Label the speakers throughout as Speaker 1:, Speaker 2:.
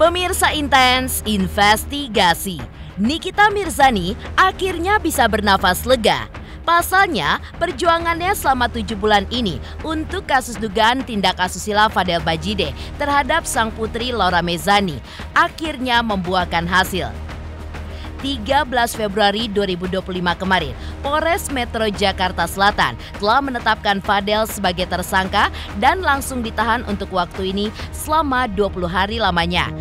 Speaker 1: Pemirsa Intens Investigasi, Nikita Mirzani akhirnya bisa bernafas lega. Pasalnya, perjuangannya selama 7 bulan ini untuk kasus dugaan tindak asusila Fadel Bajideh terhadap sang putri Laura Mezani akhirnya membuahkan hasil. 13 Februari 2025 kemarin, Polres Metro Jakarta Selatan telah menetapkan Fadel sebagai tersangka dan langsung ditahan untuk waktu ini selama 20 hari lamanya.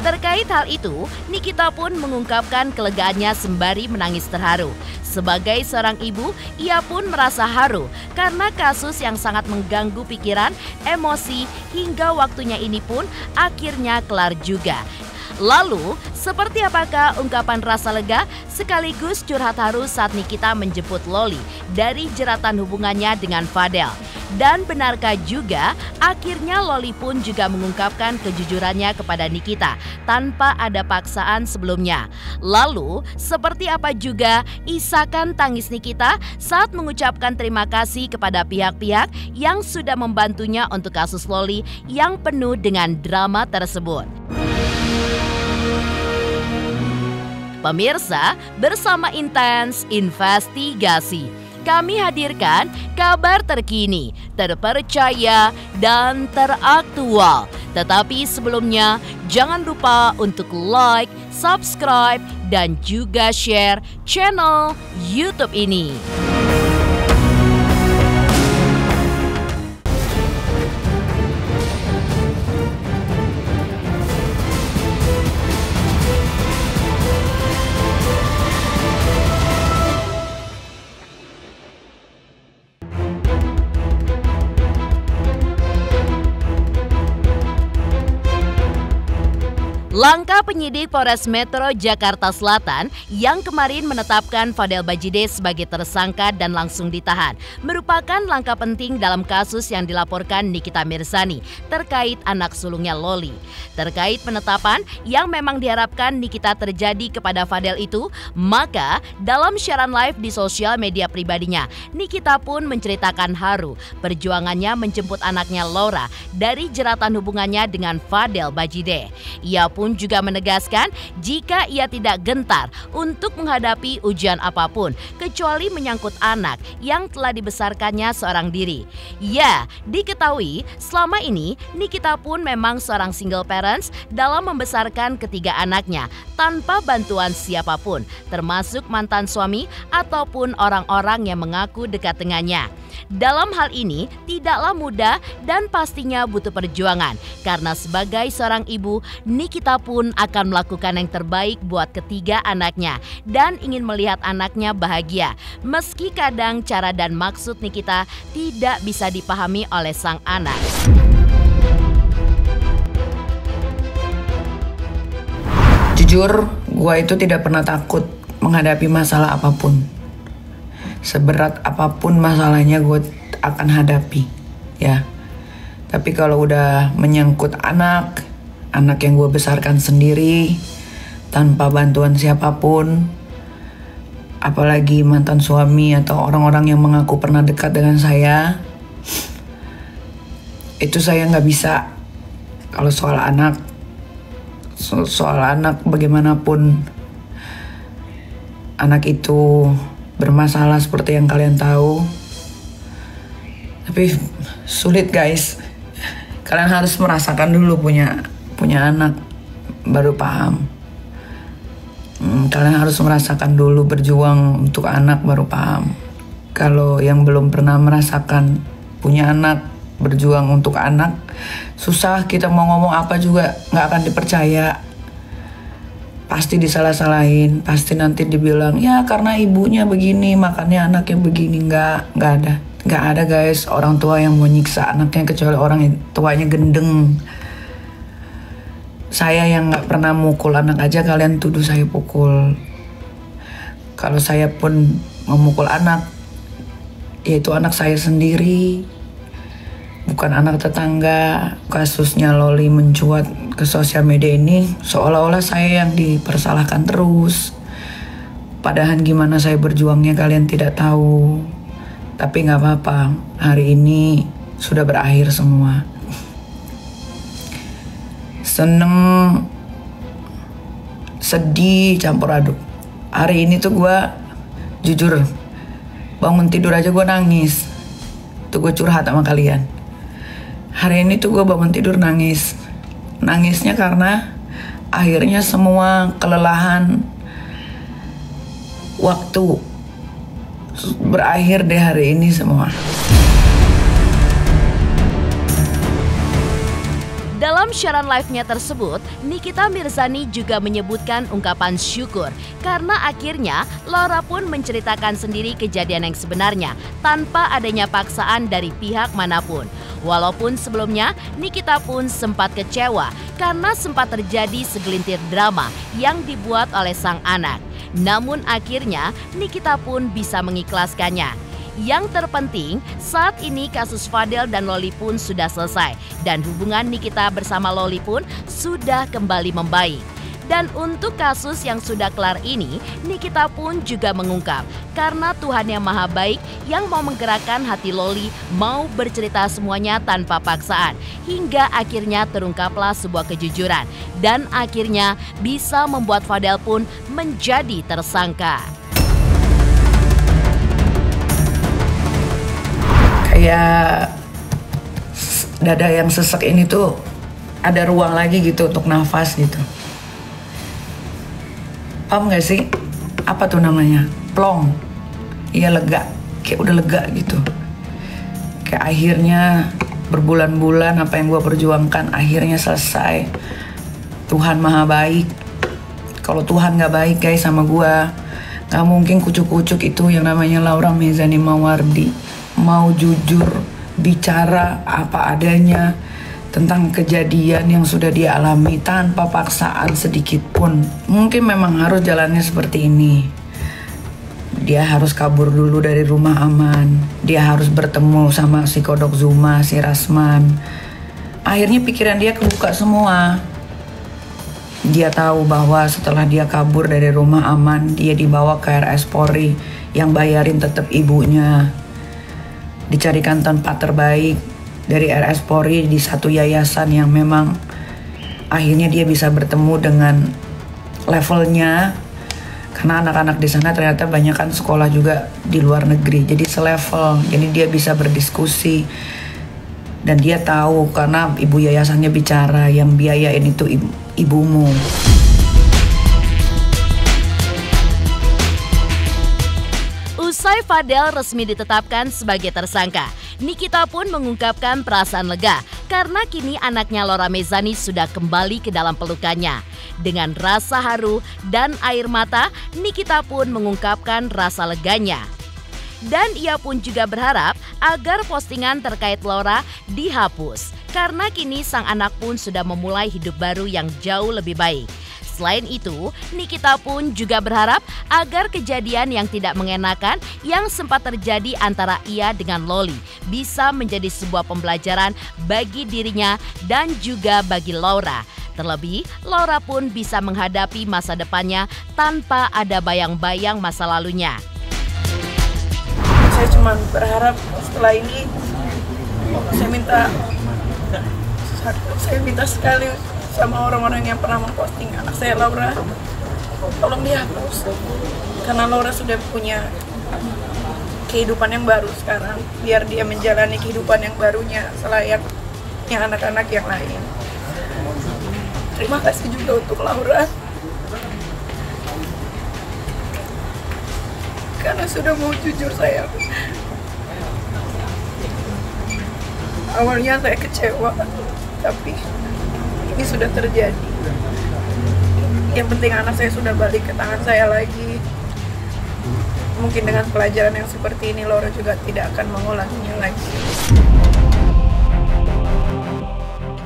Speaker 1: Terkait hal itu, Nikita pun mengungkapkan kelegaannya sembari menangis terharu. Sebagai seorang ibu, ia pun merasa haru karena kasus yang sangat mengganggu pikiran, emosi, hingga waktunya ini pun akhirnya kelar juga. Lalu, seperti apakah ungkapan rasa lega sekaligus curhat haru saat Nikita menjemput Loli dari jeratan hubungannya dengan Fadel? Dan benarkah juga akhirnya Loli pun juga mengungkapkan kejujurannya kepada Nikita tanpa ada paksaan sebelumnya? Lalu, seperti apa juga isakan tangis Nikita saat mengucapkan terima kasih kepada pihak-pihak yang sudah membantunya untuk kasus Loli yang penuh dengan drama tersebut? Pemirsa, bersama Intens Investigasi, kami hadirkan kabar terkini, terpercaya, dan teraktual. Tetapi sebelumnya, jangan lupa untuk like, subscribe, dan juga share channel YouTube ini. Langkah penyidik Polres Metro Jakarta Selatan yang kemarin menetapkan Fadel Bajideh sebagai tersangka dan langsung ditahan merupakan langkah penting dalam kasus yang dilaporkan Nikita Mirzani terkait anak sulungnya Loli. Terkait penetapan yang memang diharapkan Nikita terjadi kepada Fadel itu, maka dalam siaran live di sosial media pribadinya, Nikita pun menceritakan haru perjuangannya menjemput anaknya Laura dari jeratan hubungannya dengan Fadel Bajideh. Ia pun juga menegaskan jika ia tidak gentar untuk menghadapi ujian apapun kecuali menyangkut anak yang telah dibesarkannya seorang diri. Ya, diketahui selama ini Nikita pun memang seorang single parents dalam membesarkan ketiga anaknya tanpa bantuan siapapun, termasuk mantan suami ataupun orang-orang yang mengaku dekat dengannya. Dalam hal ini tidaklah mudah dan pastinya butuh perjuangan karena sebagai seorang ibu, Nikita pun akan melakukan yang terbaik buat ketiga anaknya dan ingin melihat anaknya bahagia. Meski kadang cara dan maksud Nikita tidak bisa dipahami oleh sang anak.
Speaker 2: Jujur, gue itu tidak pernah takut menghadapi masalah apapun. Seberat apapun masalahnya gue akan hadapi, ya. Tapi kalau udah menyangkut anak yang gue besarkan sendiri, tanpa bantuan siapapun, apalagi mantan suami atau orang-orang yang mengaku pernah dekat dengan saya, itu saya nggak bisa. Kalau soal anak bagaimanapun, anak itu bermasalah seperti yang kalian tahu. Tapi sulit guys. Kalian harus merasakan dulu punya anak baru paham. Kalian harus merasakan dulu berjuang untuk anak baru paham. Kalau yang belum pernah merasakan punya anak, berjuang untuk anak, susah. Kita mau ngomong apa juga nggak akan dipercaya. Pasti disalah-salahin, pasti nanti dibilang ya karena ibunya begini makanya anaknya begini. Nggak ada guys orang tua yang mau nyiksa anaknya kecuali orang tuanya gendeng. Saya yang nggak pernah mukul anak aja kalian tuduh saya pukul. Kalau saya pun memukul anak, yaitu anak saya sendiri, bukan anak tetangga. Kasusnya Loli mencuat ke sosial media ini seolah-olah saya yang dipersalahkan terus. Padahal gimana saya berjuangnya kalian tidak tahu. Tapi nggak apa-apa, hari ini sudah berakhir semua. Seneng, sedih, campur aduk. Hari ini tuh gue jujur bangun tidur aja gue nangis. Tuh gue curhat sama kalian. Hari ini tuh gue bangun tidur nangis. Nangisnya karena akhirnya semua kelelahan waktu berakhir deh hari ini semua.
Speaker 1: Dalam siaran live-nya tersebut, Nikita Mirzani juga menyebutkan ungkapan syukur karena akhirnya Laura pun menceritakan sendiri kejadian yang sebenarnya tanpa adanya paksaan dari pihak manapun. Walaupun sebelumnya Nikita pun sempat kecewa karena sempat terjadi segelintir drama yang dibuat oleh sang anak. Namun akhirnya Nikita pun bisa mengikhlaskannya. Yang terpenting, saat ini kasus Fadel dan Loli pun sudah selesai dan hubungan Nikita bersama Loli pun sudah kembali membaik. Dan untuk kasus yang sudah kelar ini, Nikita pun juga mengungkap karena Tuhan yang Maha Baik yang mau menggerakkan hati Loli mau bercerita semuanya tanpa paksaan hingga akhirnya terungkaplah sebuah kejujuran dan akhirnya bisa membuat Fadel pun menjadi tersangka.
Speaker 2: Kayak dada yang sesek ini tuh ada ruang lagi gitu untuk nafas gitu. Paham gak sih? Apa tuh namanya? Plong. Iya, lega. Kayak udah lega gitu. Kayak akhirnya berbulan-bulan apa yang gue perjuangkan akhirnya selesai. Tuhan Maha Baik. Kalau Tuhan gak baik guys sama gue, gak mungkin kucuk-kucuk itu yang namanya Laura Mezani Mawardi mau jujur bicara apa adanya tentang kejadian yang sudah dia alami tanpa paksaan sedikit pun. Mungkin memang harus jalannya seperti ini. Dia harus kabur dulu dari rumah aman. Dia harus bertemu sama si Kodok Zuma, si Rasman. Akhirnya pikiran dia kebuka semua. Dia tahu bahwa setelah dia kabur dari rumah aman, dia dibawa ke RS Polri yang bayarin tetap ibunya. Dicarikan tempat terbaik dari RS Polri di satu yayasan yang memang akhirnya dia bisa bertemu dengan levelnya, karena anak-anak di sana ternyata banyak kan sekolah juga di luar negeri, jadi selevel, jadi dia bisa berdiskusi dan dia tahu karena ibu yayasannya bicara yang biayain itu ibumu.
Speaker 1: Usai Fadel resmi ditetapkan sebagai tersangka, Nikita pun mengungkapkan perasaan lega karena kini anaknya Laura Mezani sudah kembali ke dalam pelukannya. Dengan rasa haru dan air mata, Nikita pun mengungkapkan rasa leganya. Dan ia pun juga berharap agar postingan terkait Laura dihapus karena kini sang anak pun sudah memulai hidup baru yang jauh lebih baik. Selain itu, Nikita pun juga berharap agar kejadian yang tidak mengenakan yang sempat terjadi antara ia dengan Loli bisa menjadi sebuah pembelajaran bagi dirinya dan juga bagi Laura. Terlebih, Laura pun bisa menghadapi masa depannya tanpa ada bayang-bayang masa lalunya.
Speaker 3: Saya cuma berharap setelah ini saya minta sekali sama orang-orang yang pernah memposting anak saya Laura, tolong dihapus karena Laura sudah punya kehidupan yang baru sekarang, biar dia menjalani kehidupan yang barunya selayaknya anak-anak yang lain. Terima kasih juga untuk Laura karena sudah mau jujur. Saya awalnya saya kecewa, tapi ini sudah terjadi. Yang penting anak saya sudah balik ke tangan saya lagi. Mungkin dengan pelajaran yang seperti ini Laura juga tidak akan mengulanginya lagi.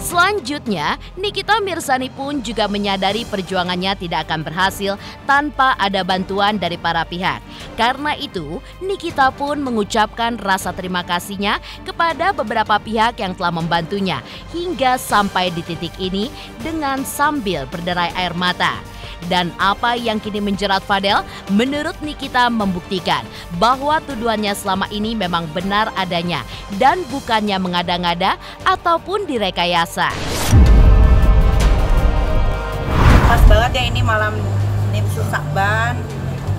Speaker 1: Selanjutnya, Nikita Mirzani pun juga menyadari perjuangannya tidak akan berhasil tanpa ada bantuan dari para pihak. Karena itu, Nikita pun mengucapkan rasa terima kasihnya kepada beberapa pihak yang telah membantunya hingga sampai di titik ini dengan sambil berderai air mata. Dan apa yang kini menjerat Fadel, menurut Nikita membuktikan bahwa tuduhannya selama ini memang benar adanya dan bukannya mengada-ngada ataupun direkayasa.
Speaker 3: Pas banget ya ini malam Nisfu Sya'ban.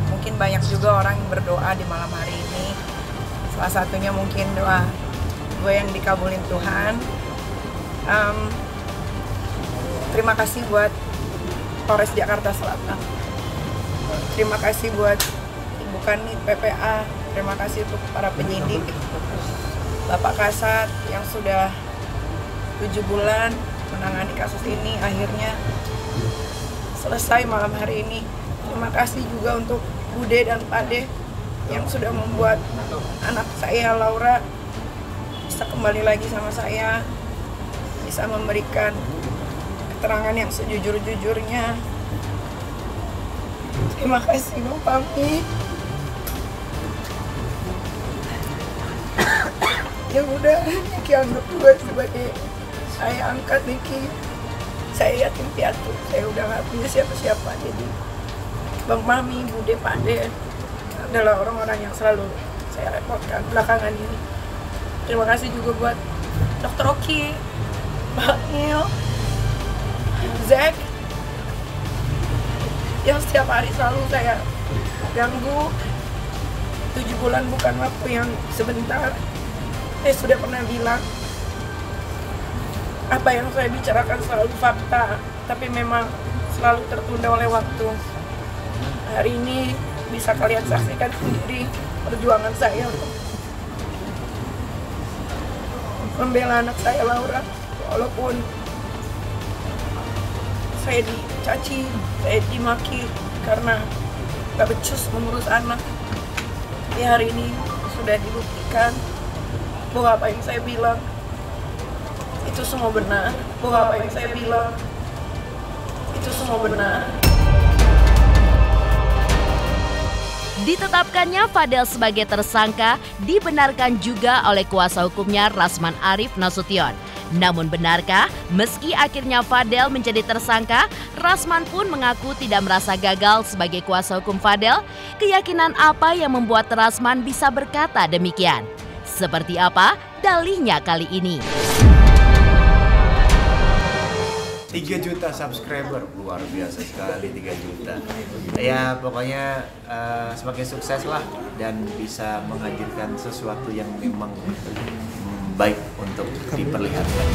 Speaker 3: Mungkin banyak juga orang yang berdoa di malam hari ini. Salah satunya mungkin doa gue yang dikabulin Tuhan. Terima kasih buat Polres Jakarta Selatan. Terima kasih buat Ibu Kanit PPA. Terima kasih untuk para penyidik. Bapak Kasat yang sudah 7 bulan menangani kasus ini akhirnya selesai malam hari ini. Terima kasih juga untuk Bude dan Pade yang sudah membuat anak saya Laura bisa kembali lagi sama saya, bisa memberikan keterangan yang sejujur-jujurnya. Terima kasih Bang Pami. Ya udah, Niki anggap gue sebagai saya angkat Niki. Saya yatim piatu, saya udah gak punya siapa-siapa. Jadi Bang Mami, Bude, Pade adalah orang-orang yang selalu saya repotkan belakangan ini. Terima kasih juga buat Dr. Oki, Mbak Nil, Zack, yang setiap hari selalu saya ganggu. 7 bulan bukan waktu yang sebentar. Saya sudah pernah bilang apa yang saya bicarakan selalu fakta, tapi memang selalu tertunda oleh waktu. Hari ini bisa kalian saksikan sendiri perjuangan saya untuk membela anak saya Laura. Walaupun saya dicaci, saya dimaki karena gak becus mengurus anak. Di hari ini sudah dibuktikan bahwa apa yang saya bilang itu semua benar. Bahwa apa yang saya bilang itu semua benar.
Speaker 1: Ditetapkannya Fadel sebagai tersangka dibenarkan juga oleh kuasa hukumnya Rasman Arif Nasution. Namun benarkah meski akhirnya Fadel menjadi tersangka, Rasman pun mengaku tidak merasa gagal sebagai kuasa hukum Fadel? Keyakinan apa yang membuat Rasman bisa berkata demikian? Seperti apa dalihnya kali ini?
Speaker 4: 3 juta subscriber, luar biasa sekali 3 juta. Ya pokoknya semakin sukses lah dan bisa menghadirkan sesuatu yang memang baik untuk diperlihatkan.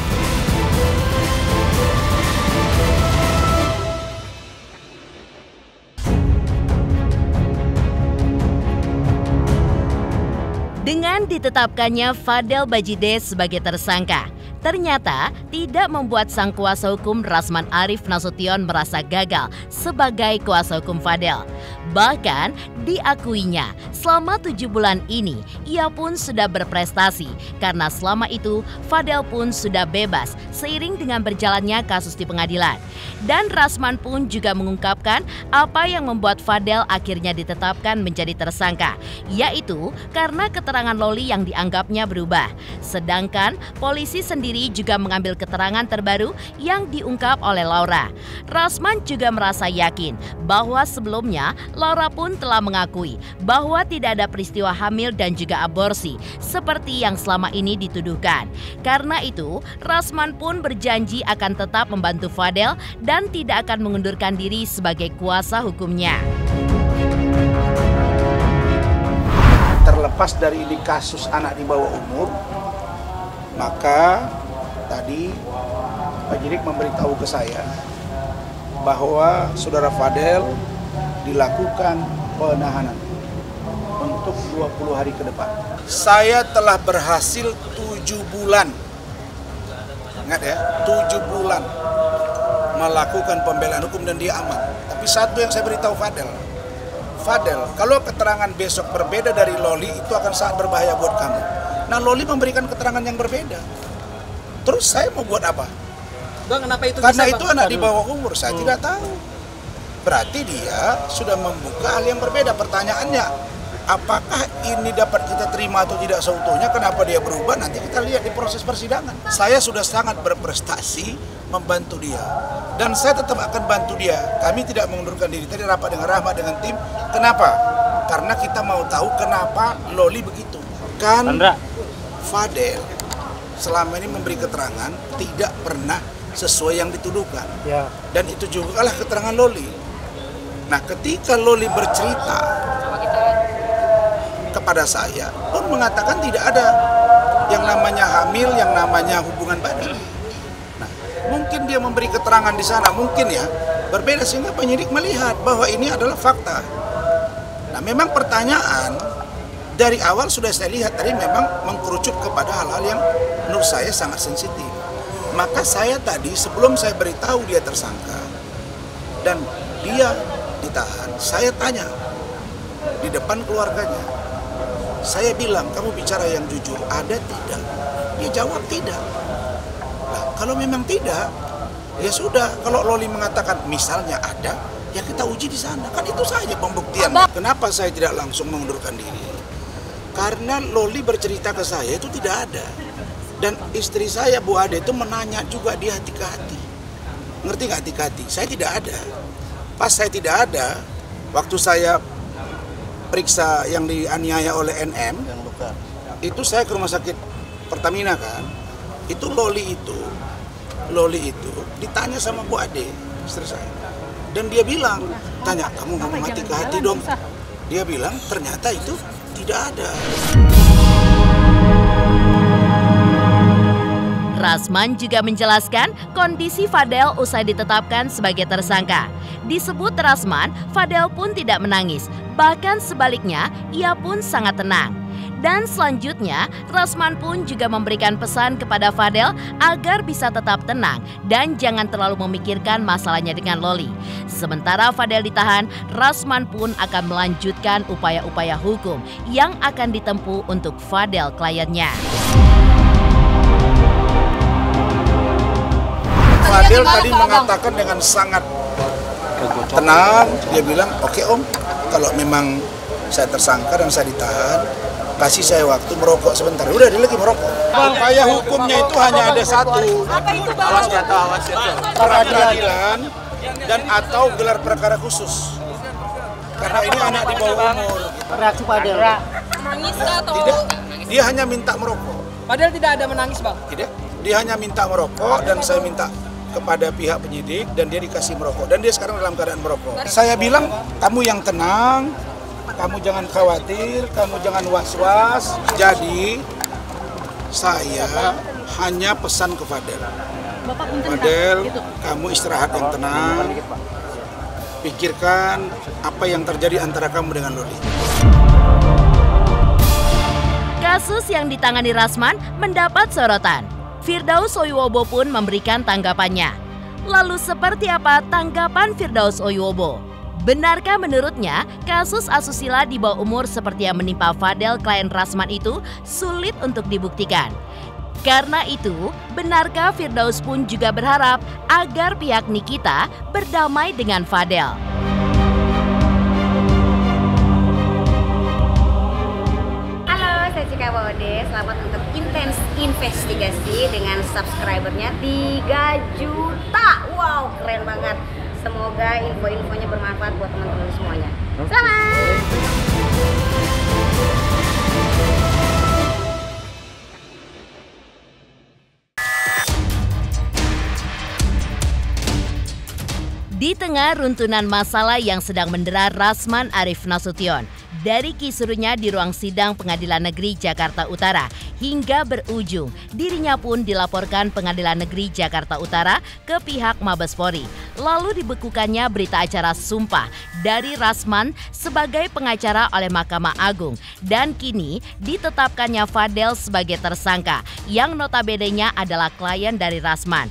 Speaker 1: Dengan ditetapkannya Fadel Bajideh sebagai tersangka, ternyata tidak membuat sang kuasa hukum Rasman Arif Nasution merasa gagal sebagai kuasa hukum Fadel. Bahkan diakuinya selama 7 bulan ini ia pun sudah berprestasi karena selama itu Fadel pun sudah bebas seiring dengan berjalannya kasus di pengadilan. Dan Rasman pun juga mengungkapkan apa yang membuat Fadel akhirnya ditetapkan menjadi tersangka, yaitu karena keterangan Loli yang dianggapnya berubah. Sedangkan polisi sendiri juga mengambil keterangan terbaru yang diungkap oleh Laura. Rasman juga merasa yakin bahwa sebelumnya Laura pun telah mengakui bahwa tidak ada peristiwa hamil dan juga aborsi seperti yang selama ini dituduhkan. Karena itu, Rasman pun berjanji akan tetap membantu Fadel dan tidak akan mengundurkan diri sebagai kuasa hukumnya.
Speaker 5: Terlepas dari ini kasus anak di bawah umur, maka tadi Pak Jirik memberitahu ke saya bahwa saudara Fadel dilakukan penahanan untuk 20 hari ke depan. Saya telah berhasil 7 bulan, ingat ya, 7 bulan melakukan pembelaan hukum dan dia aman. Tapi satu yang saya beritahu Fadel, kalau keterangan besok berbeda dari Loli itu akan sangat berbahaya buat kamu. Nah, Loli memberikan keterangan yang berbeda. Terus saya mau buat apa?
Speaker 6: Bang, kenapa itu
Speaker 5: karena
Speaker 6: bisa,
Speaker 5: itu
Speaker 6: Bang?
Speaker 5: anak di bawah umur, saya tidak tahu. Berarti dia sudah membuka hal yang berbeda. Pertanyaannya, apakah ini dapat kita terima atau tidak seutuhnya? Kenapa dia berubah? Nanti kita lihat di proses persidangan. Saya sudah sangat berprestasi membantu dia. Dan saya tetap akan bantu dia. Kami tidak mengundurkan diri. Tadi rapat dengan Rahmat dengan tim. Kenapa? Karena kita mau tahu kenapa Loli begitu. Kan Fadel selama ini memberi keterangan tidak pernah sesuai yang dituduhkan. Ya. Dan itu juga lah keterangan Loli. Nah, ketika Loli bercerita kepada saya pun mengatakan tidak ada yang namanya hamil, yang namanya hubungan badan. Nah, mungkin dia memberi keterangan di sana, mungkin ya berbeda sehingga penyidik melihat bahwa ini adalah fakta. Nah, memang pertanyaan dari awal sudah saya lihat tadi memang mengkerucut kepada hal-hal yang menurut saya sangat sensitif. Maka saya tadi sebelum saya beritahu dia tersangka dan dia ditahan, saya tanya di depan keluarganya. Saya bilang, kamu bicara yang jujur, ada tidak? Dia jawab tidak. Nah, kalau memang tidak, ya sudah. Kalau Loli mengatakan misalnya ada, ya kita uji di sana. Kan itu saja pembuktian. Kenapa saya tidak langsung mengundurkan diri? Karena Loli bercerita ke saya itu tidak ada. Dan istri saya, Bu Ade, itu menanya juga di hati ke hati. Ngerti nggak hati ke hati? Saya tidak ada. Pas saya tidak ada, waktu saya periksa yang dianiaya oleh NM, itu saya ke rumah sakit Pertamina kan. Itu Loli itu ditanya sama Bu Ade, istri saya. Dan dia bilang, tanya, kamu ngomong hati ke hati dong. Dia bilang, ternyata itu tidak ada.
Speaker 1: Rasman juga menjelaskan kondisi Fadel usai ditetapkan sebagai tersangka. Disebut Rasman, Fadel pun tidak menangis. Bahkan sebaliknya, ia pun sangat tenang. Dan selanjutnya, Rasman pun juga memberikan pesan kepada Fadel agar bisa tetap tenang dan jangan terlalu memikirkan masalahnya dengan Loli. Sementara Fadel ditahan, Rasman pun akan melanjutkan upaya-upaya hukum yang akan ditempuh untuk Fadel kliennya.
Speaker 5: Fadel tadi mengatakan dengan sangat tenang, dia bilang, oke Om, kalau memang saya tersangka dan saya ditahan, kasih saya waktu merokok sebentar. Udah, dia lagi merokok. Upaya hukumnya itu hanya ada satu.
Speaker 4: Awas jatuh.
Speaker 5: Peradilan dan atau gelar perkara khusus. Karena ini anak di bawah umur.
Speaker 6: Reaksi Fadel?
Speaker 3: Nangis atau?
Speaker 5: Tidak, dia hanya minta merokok.
Speaker 6: Fadel tidak ada menangis, Bang?
Speaker 5: Tidak, dia hanya minta merokok dan saya minta kepada pihak penyidik dan dia dikasih merokok dan dia sekarang dalam keadaan merokok. Saya bilang, kamu yang tenang, kamu jangan khawatir, kamu jangan was-was. Jadi saya hanya pesan ke Fadel. Fadel, kamu istirahat yang tenang, pikirkan apa yang terjadi antara kamu dengan Loli.
Speaker 1: Kasus yang ditangani Rasman mendapat sorotan. Firdaus Oyuwobo pun memberikan tanggapannya. Lalu seperti apa tanggapan Firdaus Oyuwobo? Benarkah menurutnya kasus asusila di bawah umur seperti yang menimpa Fadel klien Rasman itu sulit untuk dibuktikan? Karena itu, benarkah Firdaus pun juga berharap agar pihak Nikita berdamai dengan Fadel?
Speaker 7: Selamat untuk intens investigasi dengan subscribernya 3 juta. Wow, keren banget. Semoga info-infonya bermanfaat buat teman-teman semuanya. Selamat.
Speaker 1: Di tengah runtunan masalah yang sedang mendera Rasman Arif Nasution, dari kisruhnya di ruang sidang Pengadilan Negeri Jakarta Utara hingga berujung dirinya pun dilaporkan Pengadilan Negeri Jakarta Utara ke pihak Mabes Polri. Lalu dibekukannya berita acara sumpah dari Rasman sebagai pengacara oleh Mahkamah Agung dan kini ditetapkannya Fadel sebagai tersangka yang notabene-nya adalah klien dari Rasman.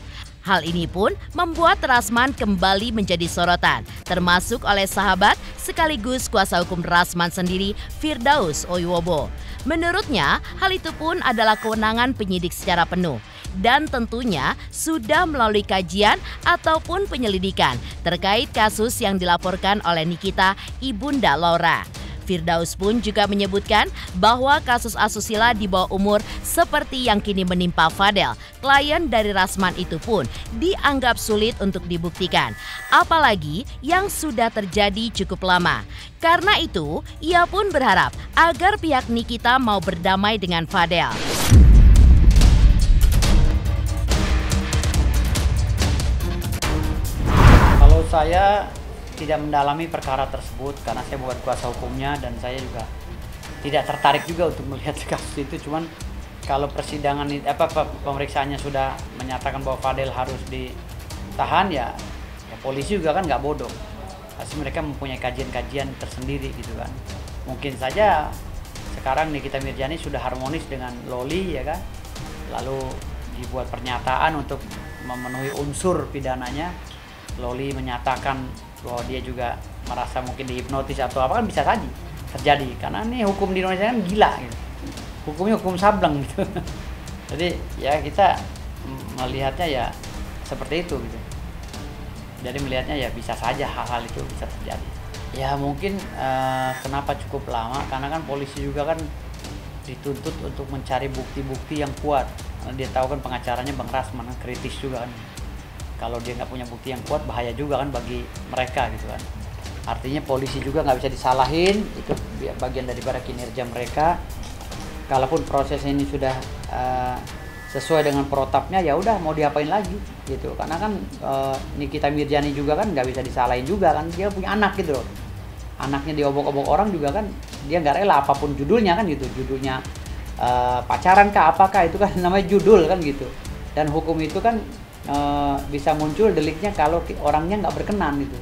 Speaker 1: Hal ini pun membuat Rasman kembali menjadi sorotan, termasuk oleh sahabat sekaligus kuasa hukum Rasman sendiri, Firdaus Oyuwobo. Menurutnya, hal itu pun adalah kewenangan penyidik secara penuh dan tentunya sudah melalui kajian ataupun penyelidikan terkait kasus yang dilaporkan oleh Nikita Ibunda Laura. Firdaus pun juga menyebutkan bahwa kasus asusila di bawah umur seperti yang kini menimpa Fadel, klien dari Rasman itu pun dianggap sulit untuk dibuktikan, apalagi yang sudah terjadi cukup lama. Karena itu, ia pun berharap agar pihak Nikita mau berdamai dengan Fadel.
Speaker 8: Kalau saya tidak mendalami perkara tersebut karena saya bukan kuasa hukumnya dan saya juga tidak tertarik juga untuk melihat kasus itu. Cuman kalau persidangan pemeriksaannya sudah menyatakan bahwa Fadel harus ditahan, ya polisi juga kan nggak bodoh. Pasti mereka mempunyai kajian-kajian tersendiri gitu kan. Mungkin saja sekarang Nikita Mirzani sudah harmonis dengan Loli ya kan. Lalu dibuat pernyataan untuk memenuhi unsur pidananya. Loli menyatakan bahwa dia juga merasa mungkin dihipnotis atau apa, kan bisa saja terjadi karena ini hukum di Indonesia kan gila gitu. Hukumnya hukum sableng gitu. Jadi ya kita melihatnya ya seperti itu gitu. Jadi melihatnya ya bisa saja hal-hal itu bisa terjadi. Ya mungkin kenapa cukup lama karena kan polisi juga kan dituntut untuk mencari bukti-bukti yang kuat. Karena dia tahu kan pengacaranya Bang Rasman kan kritis juga kan. Kalau dia nggak punya bukti yang kuat bahaya juga kan bagi mereka gitu kan. Artinya polisi juga nggak bisa disalahin, itu bagian daripada kinerja mereka. Kalaupun proses ini sudah sesuai dengan protapnya, ya udah mau diapain lagi gitu. Karena kan Nikita Mirzani juga kan nggak bisa disalahin juga kan, dia punya anak gitu loh. Anaknya diobok-obok orang juga kan, dia nggak rela apapun judulnya kan gitu. Judulnya pacaran kah apakah itu kan namanya judul kan gitu. Dan hukum itu kan bisa muncul deliknya kalau orangnya nggak berkenan gitu.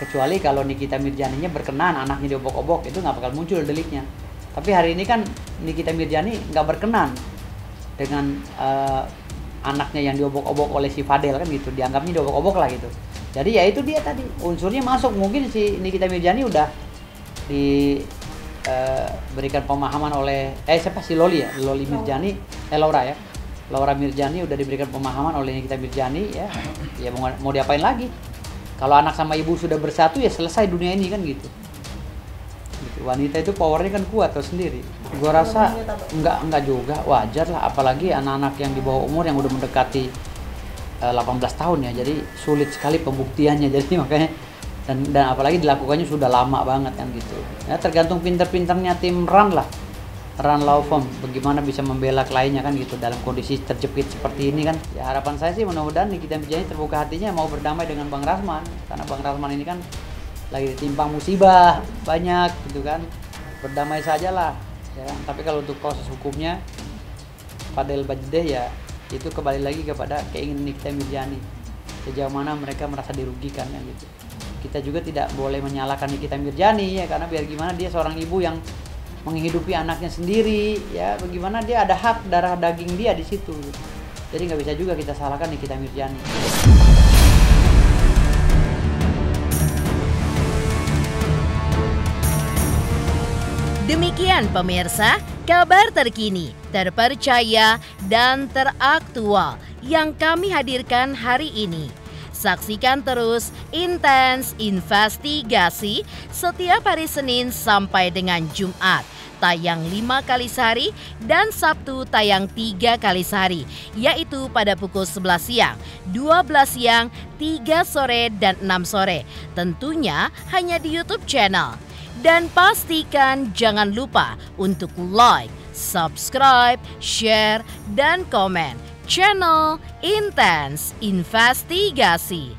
Speaker 8: Kecuali kalau Nikita Mirzaninya berkenan, anaknya diobok-obok, itu nggak bakal muncul deliknya. Tapi hari ini kan Nikita Mirzani nggak berkenan dengan anaknya yang diobok-obok oleh si Fadel kan gitu, dianggapnya diobok-obok lah gitu. Jadi ya itu dia tadi unsurnya masuk. Mungkin si Nikita Mirzani udah diberikan pemahaman oleh siapa si Loli ya, Loli Mirzani, Laura ya. Laura Mirzani udah diberikan pemahaman oleh Nikita Mirzani ya mau diapain lagi. Kalau anak sama ibu sudah bersatu ya selesai dunia ini kan gitu. Wanita itu powernya kan kuat tuh sendiri. Gua rasa enggak juga, wajar lah, apalagi anak-anak yang di bawah umur yang udah mendekati 18 tahun ya. Jadi sulit sekali pembuktiannya, jadi makanya dan apalagi dilakukannya sudah lama banget kan gitu. Ya tergantung pinter-pinternya tim Run lah. Run Law Firm bagaimana bisa membela kliennya kan gitu dalam kondisi terjepit seperti ini kan. Ya harapan saya sih mudah-mudahan Nikita Mirzani terbuka hatinya mau berdamai dengan Bang Rasman, karena Bang Rasman ini kan lagi ditimpang musibah banyak gitu kan. Berdamai sajalah ya. Tapi kalau untuk proses hukumnya Fadel Bajideh ya itu kembali lagi kepada keinginan Nikita Mirzani, sejauh mana mereka merasa dirugikan ya gitu. Kita juga tidak boleh menyalahkan Nikita Mirzani ya, karena biar gimana dia seorang ibu yang menghidupi anaknya sendiri ya, bagaimana dia ada hak darah daging dia di situ gitu. Jadi nggak bisa juga kita salahkan Nikita Mirzani.
Speaker 1: Demikian pemirsa, kabar terkini, terpercaya, dan teraktual yang kami hadirkan hari ini. Saksikan terus Intens Investigasi setiap hari Senin sampai dengan Jumat. Tayang 5 kali sehari dan Sabtu tayang 3 kali sehari, yaitu pada pukul 11 siang, 12 siang, 3 sore, dan 6 sore. Tentunya hanya di YouTube channel. Dan pastikan jangan lupa untuk like, subscribe, share, dan komen channel Intens Investigasi.